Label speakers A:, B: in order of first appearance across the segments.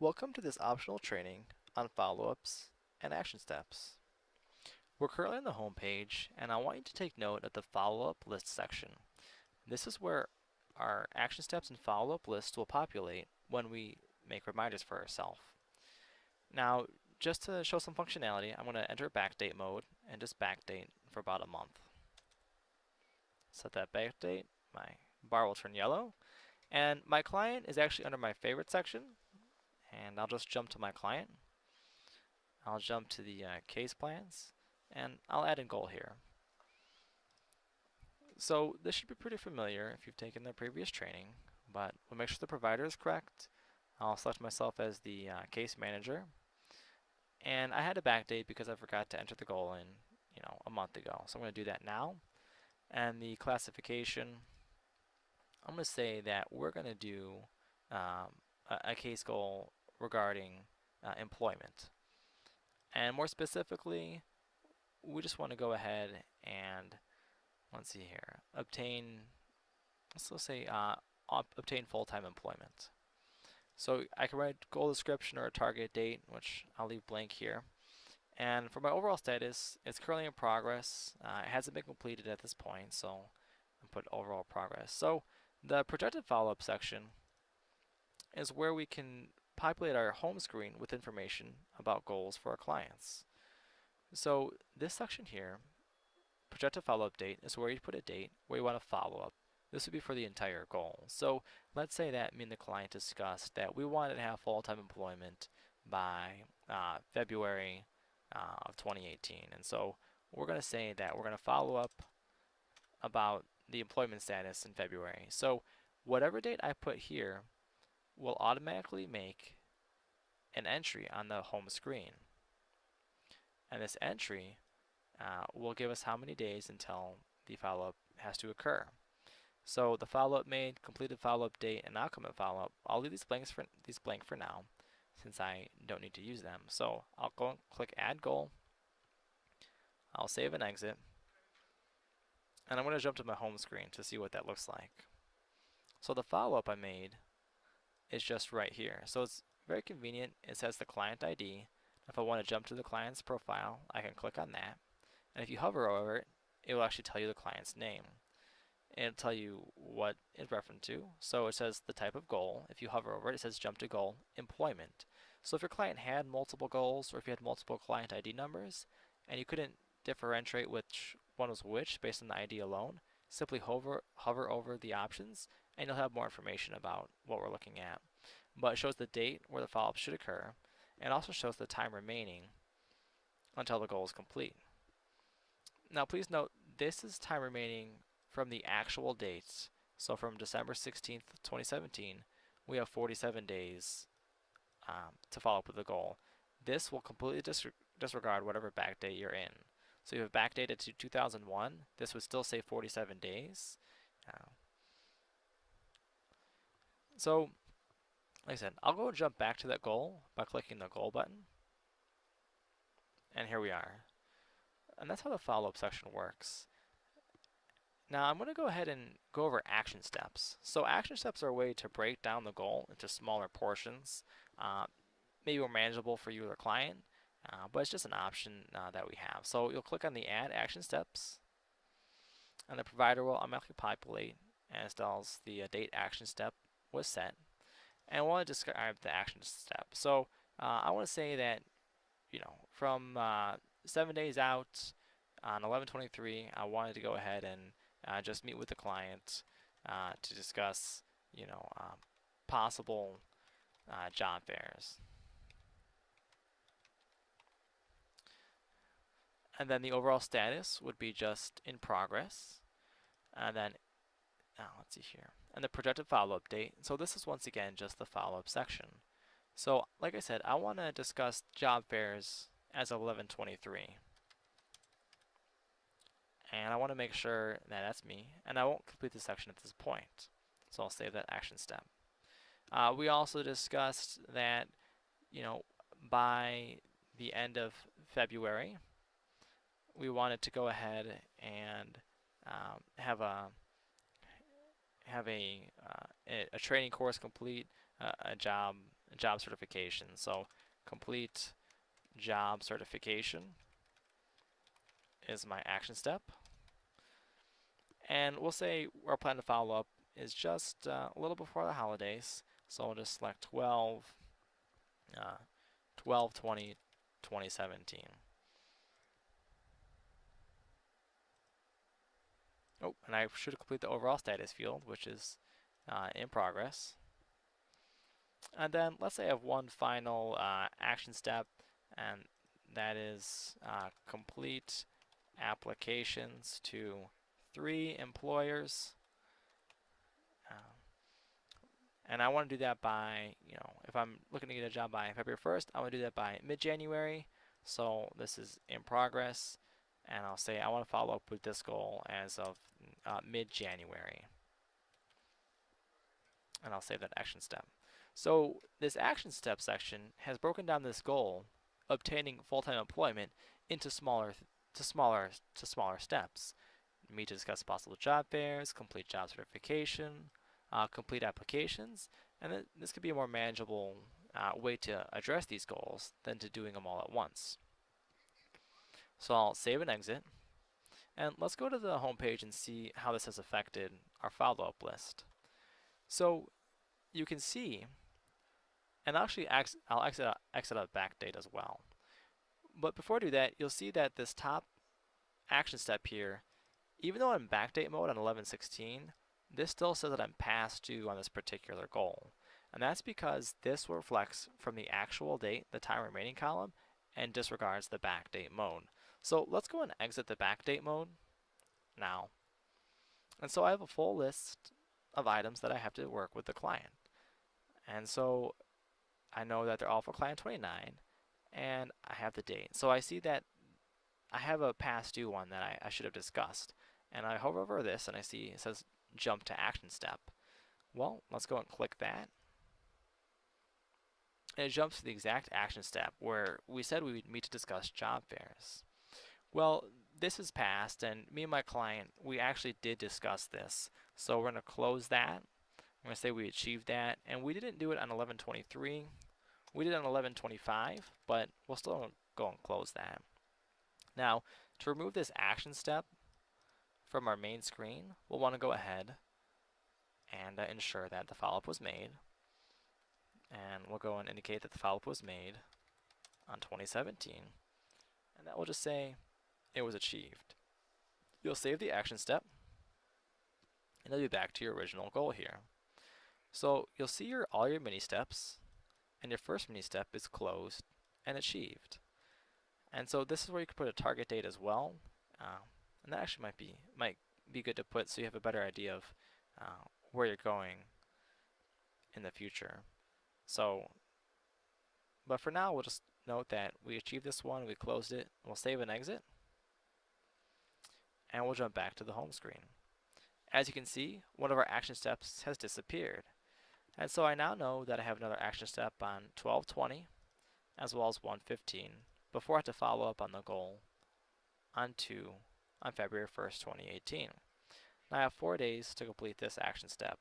A: Welcome to this optional training on follow-ups and action steps. We're currently on the home page, and I want you to take note of the follow-up list section. This is where our action steps and follow-up lists will populate when we make reminders for ourselves. Now, just to show some functionality, I'm going to enter backdate mode and just backdate for about a month. Set that backdate, my bar will turn yellow, and my client is actually under my favorite section, and I'll just jump to my client. I'll jump to the case plans, and I'll add a goal here. So this should be pretty familiar if you've taken the previous training, but we'll make sure the provider is correct. I'll select myself as the case manager, and I had to backdate because I forgot to enter the goal in, a month ago. So I'm going to do that now. And the classification, I'm going to say that we're going to do a case goal regarding employment. And more specifically, we just want to go ahead and let's see here, let's say obtain full-time employment. So I can write goal description or a target date, which I'll leave blank here. And for my overall status, it's currently in progress. It hasn't been completed at this point, so I'll put overall progress. So the projected follow-up section is where we can populate our home screen with information about goals for our clients. So this section here, projected follow-up date, is where you put a date where you want to follow up. This would be for the entire goal. So let's say that me and the client discussed that we wanted to have full-time employment by February of 2018. And so we're going to say that we're going to follow up about the employment status in February. So whatever date I put here will automatically make an entry on the home screen. And this entry will give us how many days until the follow-up has to occur. So the follow-up made, completed follow-up date, and outcome of follow-up. I'll leave these blank for now, since I don't need to use them. So I'll go and click Add Goal. I'll save and exit, and I'm going to jump to my home screen to see what that looks like. So the follow-up I made is just right here. So it's very convenient. It says the client ID. If I want to jump to the client's profile, I can click on that. And if you hover over it, it will actually tell you the client's name. And it'll tell you what it's referring to. So it says the type of goal. If you hover over it, it says jump to goal, employment. So if your client had multiple goals, or if you had multiple client ID numbers, and you couldn't differentiate which one was which based on the ID alone, simply hover over the options, and you'll have more information about what we're looking at. But it shows the date where the follow-up should occur, and also shows the time remaining until the goal is complete. Now please note, this is time remaining from the actual dates. So from December 16th, 2017, we have 47 days to follow up with the goal. This will completely disregard whatever backdate you're in. So you have backdated to 2001, this would still say 47 days. Uh, so, like I said, I'll go jump back to that goal by clicking the goal button. And here we are. And that's how the follow-up section works. Now I'm going to go ahead and go over action steps. So action steps are a way to break down the goal into smaller portions, maybe more manageable for you or the client, but it's just an option that we have. So you'll click on the Add Action Steps, and the provider will automatically populate as does the date action step was set. And I want to describe the action step. So I want to say that from 7 days out on 11/23, I wanted to go ahead and just meet with the client to discuss, possible job fairs. And then the overall status would be just in progress. And then, let's see here. And the projected follow-up date. So this is once again just the follow-up section. So like I said, I want to discuss job fairs as of 11/23. And I want to make sure that that's me, and I won't complete the section at this point. So I'll save that action step. We also discussed that, by the end of February, we wanted to go ahead and have a training course complete, a job job certification. So complete job certification is my action step. And we'll say our plan to follow up is just a little before the holidays. So we'll just select 12/20/2017. Oh, and I should complete the overall status field, which is in progress. And then let's say I have one final action step, and that is complete applications to 3 employers. And I want to do that by, if I'm looking to get a job by February 1st, I want to do that by mid-January. So this is in progress, and I'll say I want to follow up with this goal as of mid-January. And I'll save that action step. So this action step section has broken down this goal, obtaining full-time employment, into smaller steps. Meet to discuss possible job fairs, complete job certification, complete applications, and this could be a more manageable way to address these goals than to doing them all at once. So I'll save and exit, and let's go to the home page and see how this has affected our follow-up list. So you can see, and actually I'll exit out backdate as well. But before I do that, you'll see that this top action step here, even though I'm in backdate mode on 11/16, this still says that I'm past due on this particular goal. And that's because this reflects from the actual date, the time remaining column, and disregards the backdate mode. So let's go and exit the backdate mode now. And so I have a full list of items that I have to work with the client. And so I know that they're all for client 29, and I have the date. So I see that I have a past due one that I should have discussed. And I hover over this and I see it says jump to action step. Well, let's go and click that. And it jumps to the exact action step where we said we would meet to discuss job fairs. Well, this is passed, and me and my client, we actually did discuss this. So we're going to close that. I'm going to say we achieved that, and we didn't do it on 11/23. We did it on 11/25, but we'll still go and close that. Now, to remove this action step from our main screen, we'll want to go ahead and ensure that the follow-up was made. And we'll go and indicate that the follow-up was made on 2017. And that will just say it was achieved. You'll save the action step, and it'll be back to your original goal here. So you'll see all your mini steps, and your first mini step is closed and achieved. And so this is where you can put a target date as well, and that actually might be good to put so you have a better idea of where you're going in the future. So, but for now, we'll just note that we achieved this one, we closed it, we'll save and exit, and we'll jump back to the home screen. As you can see, one of our action steps has disappeared. And so I now know that I have another action step on 12/20 as well as 1/15 before I have to follow up on the goal on February 1st, 2018. Now I have 4 days to complete this action step.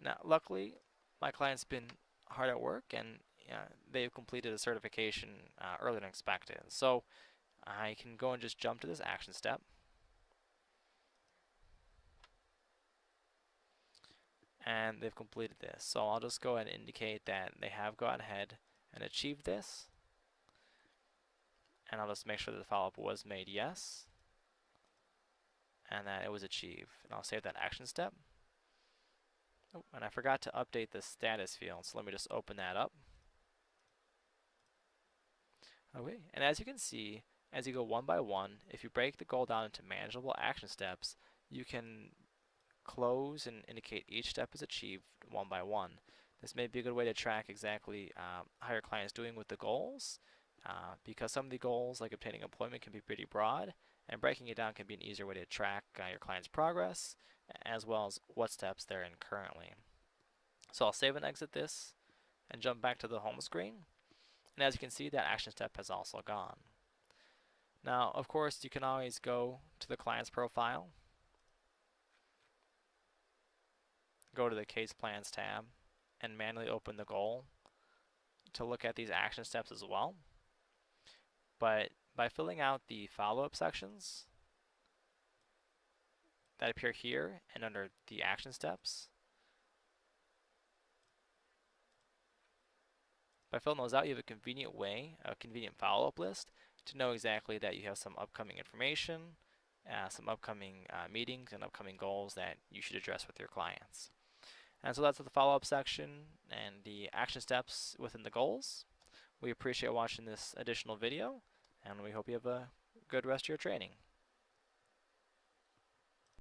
A: Now, luckily, my client's been hard at work, and they've completed a certification earlier than expected. So I can go and just jump to this action step. And they've completed this. So I'll just go ahead and indicate that they have gone ahead and achieved this. And I'll just make sure that the follow-up was made yes, and that it was achieved. And I'll save that action step. Oh, and I forgot to update the status field, so let me just open that up. Okay, and as you can see, as you go one by one, if you break the goal down into manageable action steps, you can close and indicate each step is achieved one by one. This may be a good way to track exactly how your client is doing with the goals, because some of the goals, like obtaining employment, can be pretty broad, and breaking it down can be an easier way to track your client's progress, as well as what steps they're in currently. So I'll save and exit this, and jump back to the home screen. And as you can see, that action step has also gone. Now, of course, you can always go to the client's profile, go to the Case Plans tab, and manually open the goal to look at these action steps as well. But by filling out the follow-up sections that appear here and under the action steps, by filling those out, you have a convenient way, a convenient follow-up list to know exactly that you have some upcoming information, some upcoming meetings and upcoming goals that you should address with your clients. And so that's the follow-up section and the action steps within the goals. We appreciate watching this additional video, and we hope you have a good rest of your training.